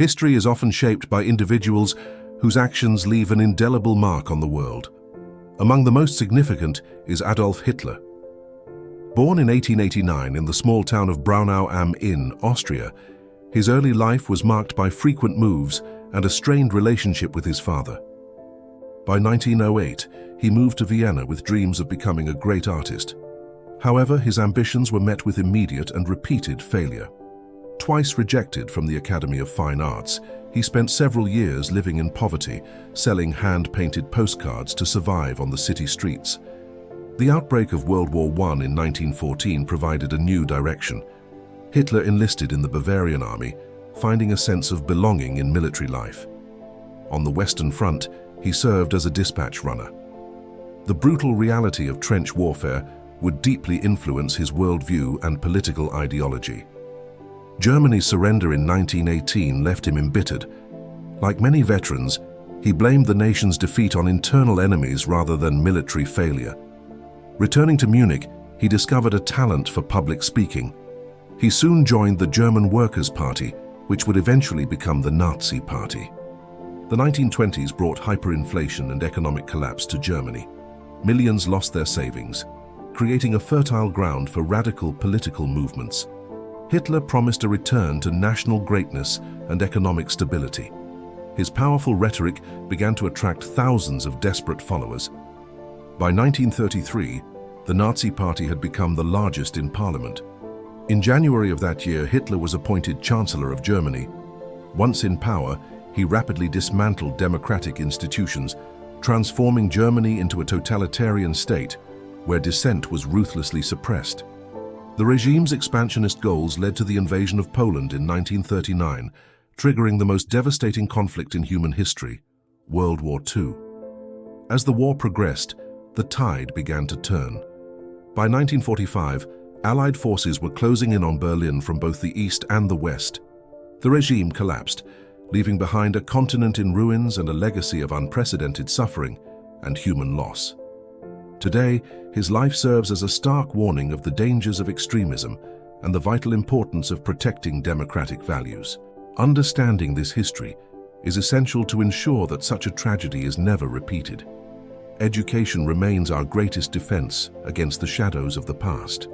History is often shaped by individuals whose actions leave an indelible mark on the world. Among the most significant is Adolf Hitler. Born in 1889 in the small town of Braunau am Inn, Austria, his early life was marked by frequent moves and a strained relationship with his father. By 1908, he moved to Vienna with dreams of becoming a great artist. However, his ambitions were met with immediate and repeated failure. Twice rejected from the Academy of Fine Arts, he spent several years living in poverty, selling hand-painted postcards to survive on the city streets. The outbreak of World War I in 1914 provided a new direction. Hitler enlisted in the Bavarian army, finding a sense of belonging in military life. On the Western Front, he served as a dispatch runner. The brutal reality of trench warfare would deeply influence his worldview and political ideology. Germany's surrender in 1918 left him embittered. Like many veterans, he blamed the nation's defeat on internal enemies rather than military failure. Returning to Munich, he discovered a talent for public speaking. He soon joined the German Workers' Party, which would eventually become the Nazi Party. The 1920s brought hyperinflation and economic collapse to Germany. Millions lost their savings, creating a fertile ground for radical political movements. Hitler promised a return to national greatness and economic stability. His powerful rhetoric began to attract thousands of desperate followers. By 1933, the Nazi Party had become the largest in parliament. In January of that year, Hitler was appointed Chancellor of Germany. Once in power, he rapidly dismantled democratic institutions, transforming Germany into a totalitarian state where dissent was ruthlessly suppressed. The regime's expansionist goals led to the invasion of Poland in 1939, triggering the most devastating conflict in human history, World War II. As the war progressed, the tide began to turn. By 1945, Allied forces were closing in on Berlin from both the east and the west. The regime collapsed, leaving behind a continent in ruins and a legacy of unprecedented suffering and human loss. Today, his life serves as a stark warning of the dangers of extremism and the vital importance of protecting democratic values. Understanding this history is essential to ensure that such a tragedy is never repeated. Education remains our greatest defense against the shadows of the past.